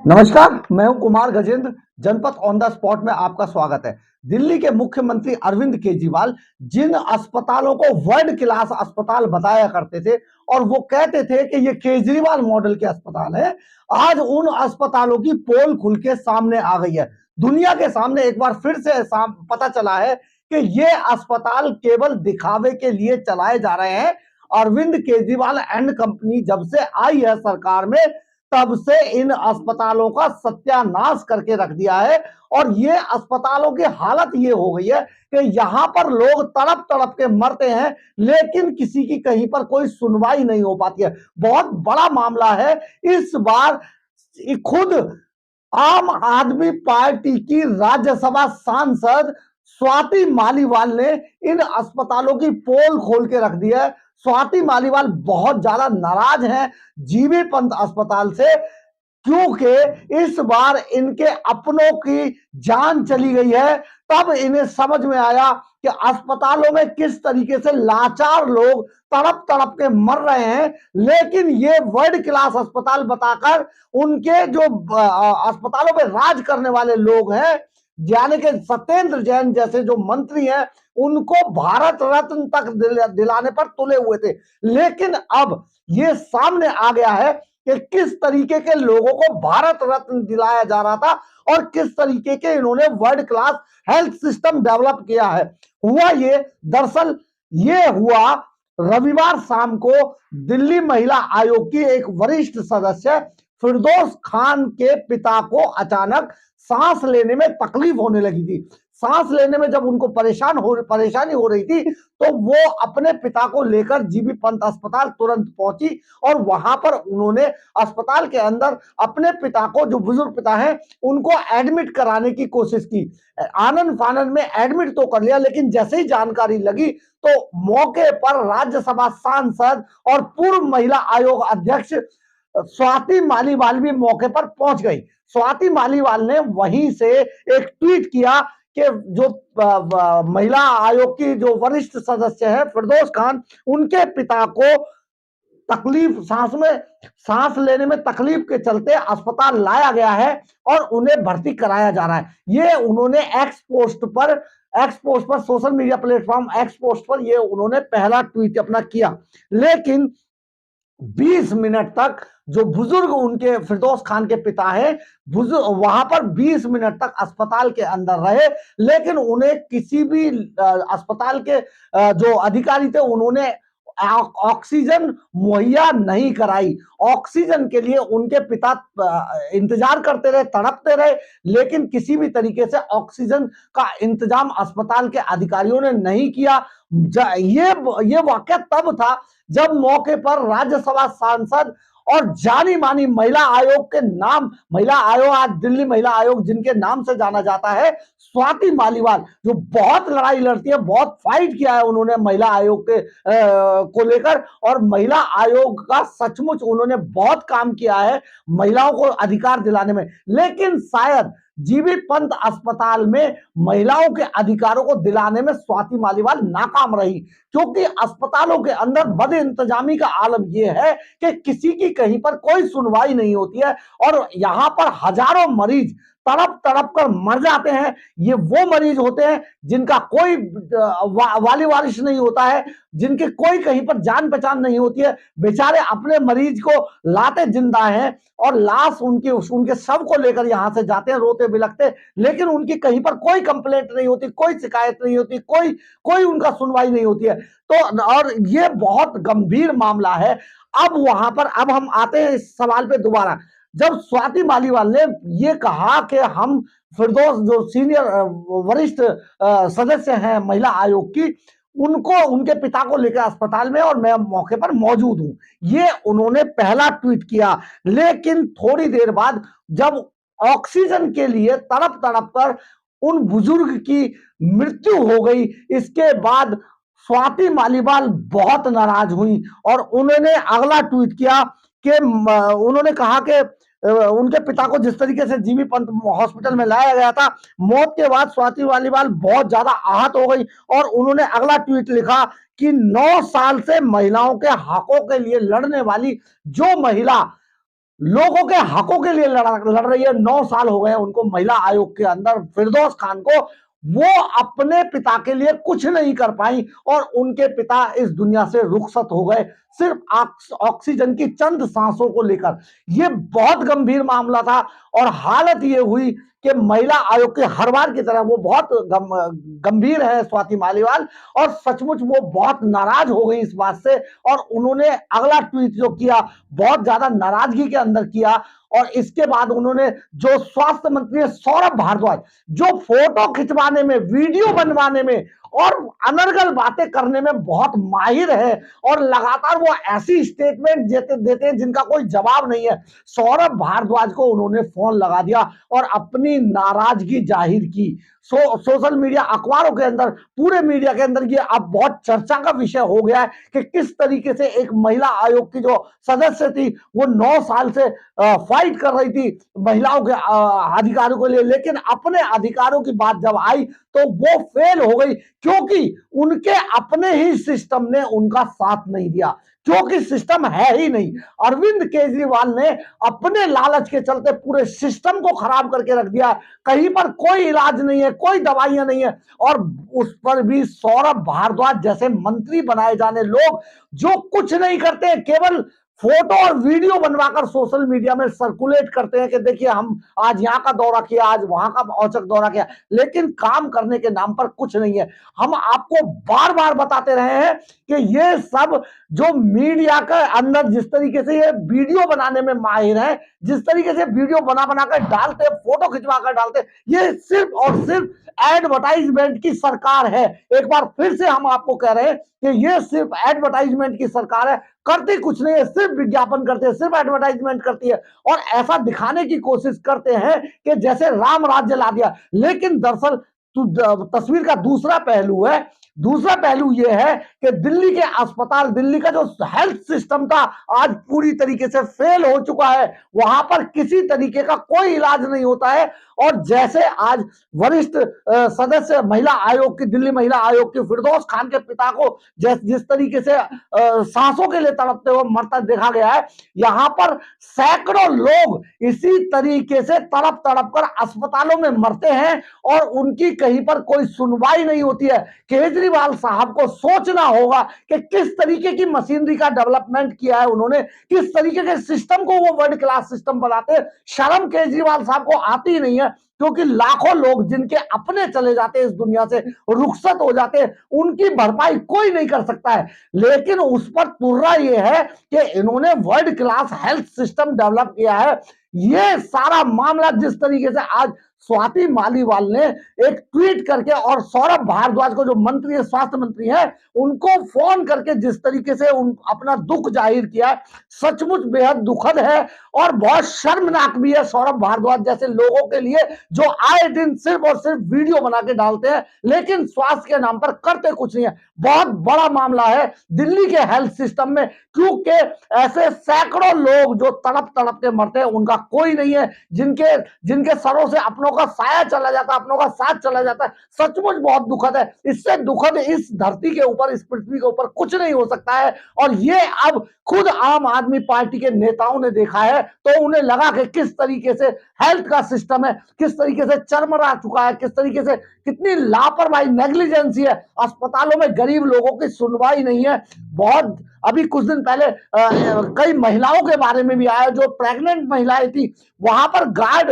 नमस्कार, मैं हूं कुमार गजेंद्र। जनपद ऑन द स्पॉट में आपका स्वागत है। दिल्ली के मुख्यमंत्री अरविंद केजरीवाल जिन अस्पतालों को वर्ल्ड क्लास अस्पताल बताया करते थे और वो कहते थे कि ये केजरीवाल मॉडल के अस्पताल है, आज उन अस्पतालों की पोल खुल के सामने आ गई है। दुनिया के सामने एक बार फिर से पता चला है कि ये अस्पताल केवल दिखावे के लिए चलाए जा रहे हैं। अरविंद केजरीवाल एंड कंपनी जब से आई है सरकार में, तब से इन अस्पतालों का सत्यानाश करके रख दिया है। और ये अस्पतालों की हालत ये हो गई है कि यहां पर लोग तड़प तड़प के मरते हैं, लेकिन किसी की कहीं पर कोई सुनवाई नहीं हो पाती है। बहुत बड़ा मामला है। इस बार खुद आम आदमी पार्टी की राज्यसभा सांसद स्वाति मालीवाल ने इन अस्पतालों की पोल खोल के रख दी है। स्वाति मालीवाल बहुत ज्यादा नाराज हैं जीबी पंत अस्पताल से, क्योंकि इस बार इनके अपनों की जान चली गई है। तब इन्हें समझ में आया कि अस्पतालों में किस तरीके से लाचार लोग तड़प तड़प के मर रहे हैं, लेकिन ये वर्ल्ड क्लास अस्पताल बताकर उनके जो अस्पतालों में राज करने वाले लोग हैं, यानी कि सत्येंद्र जैन जैसे जो मंत्री हैं, उनको भारत रत्न तक दिलाने पर तुले हुए थे। लेकिन अब ये सामने आ गया है कि किस तरीके के लोगों को भारत रत्न दिलाया जा रहा था और किस तरीके के इन्होंने world class health system develop किया है। हुआ ये, दरअसल ये हुआ रविवार शाम को दिल्ली महिला आयोग की एक वरिष्ठ सदस्य फिरदौस खान के पिता को अचानक सांस लेने में तकलीफ होने लगी थी। सांस लेने में जब उनको परेशानी हो रही थी, तो वो अपने पिता को लेकर जीबी पंत अस्पताल तुरंत पहुंची और वहां पर उन्होंने अस्पताल के अंदर अपने पिता को, जो बुजुर्ग पिता हैं, उनको एडमिट कराने की कोशिश की। आनन फानन में एडमिट तो कर लिया, लेकिन जैसे ही जानकारी लगी तो मौके पर राज्यसभा सांसद और पूर्व महिला आयोग अध्यक्ष स्वाति मालीवाल भी मौके पर पहुंच गई। स्वाति मालीवाल ने वहीं से एक ट्वीट किया कि जो महिला आयोग की जो वरिष्ठ सदस्य है फिरदौस खान, उनके पिता को तकलीफ, सांस लेने में तकलीफ के चलते अस्पताल लाया गया है और उन्हें भर्ती कराया जा रहा है। ये उन्होंने एक्स पोस्ट पर social media platform x post पर ये उन्होंने पहला ट्वीट अपना किया। लेकिन 20 मिनट तक जो बुजुर्ग उनके फिरदौस खान के पिता हैं, बुजुर्ग वहां पर 20 मिनट तक अस्पताल के अंदर रहे, लेकिन उन्हें किसी भी अस्पताल के जो अधिकारी थे, उन्होंने ऑक्सीजन मुहैया नहीं कराई। ऑक्सीजन के लिए उनके पिता इंतजार करते रहे, तड़पते रहे, लेकिन किसी भी तरीके से ऑक्सीजन का इंतजाम अस्पताल के अधिकारियों ने नहीं किया। ये वाकया तब था जब मौके पर राज्यसभा सांसद और जानी मानी महिला आयोग के नाम, महिला आयोग आज दिल्ली महिला आयोग जिनके नाम से जाना जाता है, स्वाति मालीवाल, जो बहुत लड़ाई लड़ती है, बहुत फाइट किया है उन्होंने महिला आयोग के को लेकर, और महिला आयोग का सचमुच उन्होंने बहुत काम किया है महिलाओं को अधिकार दिलाने में। लेकिन शायद जीबी पंत अस्पताल में महिलाओं के अधिकारों को दिलाने में स्वाति मालीवाल नाकाम रही, क्योंकि अस्पतालों के अंदर बद इंतजामी का आलम यह है कि किसी की कहीं पर कोई सुनवाई नहीं होती है और यहां पर हजारों मरीज तड़प तड़प कर मर जाते हैं। ये वो मरीज होते हैं जिनका कोई वाली वारिश नहीं होता है, जिनके कोई कहीं पर जान पहचान नहीं होती है, बेचारे अपने मरीज को लाते जिंदा हैं और लाश उनके शव को लेकर यहां से जाते हैं रोते बिलखते, लेकिन उनकी कहीं पर कोई कंप्लेंट नहीं होती, कोई शिकायत नहीं होती, कोई उनका सुनवाई नहीं होती है। तो और ये बहुत गंभीर मामला है। अब हम आते हैं इस सवाल पे दोबारा। जब स्वाति मालीवाल ने ये कहा कि हम फिरदौस, जो सीनियर वरिष्ठ सदस्य हैं महिला आयोग की, उनको, उनके पिता को लेकर अस्पताल में और मैं मौके पर मौजूद हूं, ये उन्होंने पहला ट्वीट किया। लेकिन थोड़ी देर बाद जब ऑक्सीजन के लिए तड़प तड़प कर उन बुजुर्ग की मृत्यु हो गई, इसके बाद स्वाति मालीवाल बहुत नाराज हुई और उन्होंने अगला ट्वीट किया कि उन्होंने कहा कि उनके पिता को जिस तरीके से जीबी पंत हॉस्पिटल में लाया गया था, मौत के बाद स्वाति मालीवाल बहुत ज्यादा आहत हो गई और उन्होंने अगला ट्वीट लिखा कि 9 साल से महिलाओं के हकों के लिए लड़ने वाली जो महिला लोगों के हकों के लिए लड़ रही है। 9 साल हो गए उनको महिला आयोग के अंदर। फिरदौस खान को, वो अपने पिता के लिए कुछ नहीं कर पाई और उनके पिता इस दुनिया से रुखसत हो गए सिर्फ ऑक्सीजन की चंद सांसों को लेकर। ये बहुत गंभीर मामला था और हालत ये हुई कि महिला आयोग के हर बार की तरह वो बहुत गंभीर है स्वाति मालीवाल, और सचमुच वो बहुत नाराज हो गई इस बात से। और उन्होंने अगला ट्वीट जो किया बहुत ज्यादा नाराजगी के अंदर किया। और इसके बाद उन्होंने, जो स्वास्थ्य मंत्री है सौरभ भारद्वाज, जो फोटो खिंचवाने में, वीडियो बनवाने में और अनर्गल बातें करने में बहुत माहिर है, और लगातार वो ऐसी स्टेटमेंट देते हैं जिनका कोई जवाब नहीं है, सौरभ भारद्वाज को उन्होंने फोन लगा दिया और अपनी नाराजगी जाहिर की। सोशल मीडिया, अखबारों के अंदर, पूरे मीडिया के अंदर ये अब बहुत चर्चा का विषय हो गया है कि किस तरीके से एक महिला आयोग की जो सदस्य थी वो 9 साल से फाइट कर रही थी महिलाओं के अधिकारों के लिए, लेकिन अपने अधिकारों की बात जब आई तो वो फेल हो गई, क्योंकि उनके अपने ही सिस्टम ने उनका साथ नहीं दिया, क्योंकि सिस्टम है ही नहीं। अरविंद केजरीवाल ने अपने लालच के चलते पूरे सिस्टम को खराब करके रख दिया। कहीं पर कोई इलाज नहीं है, कोई दवाइयां नहीं है, और उस पर भी सौरभ भारद्वाज जैसे मंत्री बनाए जाने लोग जो कुछ नहीं करते, केवल फोटो और वीडियो बनवाकर सोशल मीडिया में सर्कुलेट करते हैं कि देखिए हम आज यहाँ का दौरा किया, आज वहां का औचक दौरा किया, लेकिन काम करने के नाम पर कुछ नहीं है। हम आपको बार बार बताते रहे हैं कि ये सब जो मीडिया के अंदर जिस तरीके से ये वीडियो बनाने में माहिर है, जिस तरीके से वीडियो बना बनाकर डालते, फोटो खिंचवा कर डालते, ये सिर्फ और सिर्फ एडवर्टाइजमेंट की सरकार है। एक बार फिर से हम आपको कह रहे हैं कि ये सिर्फ एडवर्टाइजमेंट की सरकार है, करती कुछ नहीं है, सिर्फ विज्ञापन करते हैं, सिर्फ एडवर्टाइजमेंट करती है, और ऐसा दिखाने की कोशिश करते हैं कि जैसे राम राज्य ला दिया। लेकिन दरअसल तस्वीर का दूसरा पहलू है, दूसरा पहलू यह है कि दिल्ली के अस्पताल, दिल्ली का जो हेल्थ सिस्टम था आज पूरी तरीके से फेल हो चुका है। वहां पर किसी तरीके का कोई इलाज नहीं होता है, और जैसे आज वरिष्ठ सदस्य महिला आयोग की, दिल्ली महिला आयोग की फिरदौस खान के पिता को जिस तरीके से सांसों के लिए तड़पते हुए मरता देखा गया है, यहां पर सैकड़ों लोग इसी तरीके से तड़प तड़प कर अस्पतालों में मरते हैं और उनकी कहीं पर कोई सुनवाई नहीं होती है। केजरीवाल साहब को सोचना होगा कि किस तरीके की मशीनरी का डेवलपमेंट किया है उन्होंने, किस तरीके के सिस्टम को वो वर्ल्ड क्लास सिस्टम बनाते हैं। शर्म केजरीवाल साहब को आती नहीं है, क्योंकि लाखों लोग जिनके अपने चले जाते हैं, इस दुनिया से रुखसत हो जाते हैं, उनकी भरपाई कोई नहीं कर सकता है। लेकिन उस पर तुर्रा यह है कि इन्होंने world class health system develop किया है। ये सारा मामला जिस तरीके से आज स्वाति मालीवाल ने एक ट्वीट करके, और सौरभ भारद्वाज को जो मंत्री है, स्वास्थ्य मंत्री है, उनको फोन करके जिस तरीके से अपना दुख जाहिर किया, सचमुच बेहद दुखद है और बहुत शर्मनाक भी है सौरभ भारद्वाज जैसे लोगों के लिए, जो आए दिन सिर्फ और सिर्फ वीडियो बना के डालते हैं लेकिन स्वास्थ्य के नाम पर करते कुछ नहीं है। बहुत बड़ा मामला है दिल्ली के हेल्थ सिस्टम में, क्योंकि ऐसे सैकड़ों लोग जो तड़प तड़प के मरते हैं, उनका कोई नहीं है, जिनके जिनके सरों से अपनों का साया चला जाता है, अपनों का साथ चला जाता है। सचमुच बहुत दुखद है। इससे दुखद इस धरती के ऊपर, इस पृथ्वी के ऊपर कुछ नहीं हो सकता है। और ये अब खुद आम आदमी पार्टी के नेताओं ने देखा है, तो उन्हें लगा कि किस तरीके से हेल्थ का सिस्टम है, किस तरीके से चरमरा चुका है, किस तरीके से कितनी लापरवाही, नेग्लिजेंसी है। अस्पतालों में गरीब लोगों की सुनवाई नहीं है। बहुत अभी कुछ दिन पहले कई महिलाओं के बारे में भी आया, जो प्रेग्नेंट महिलाएं थी, वहां पर गार्ड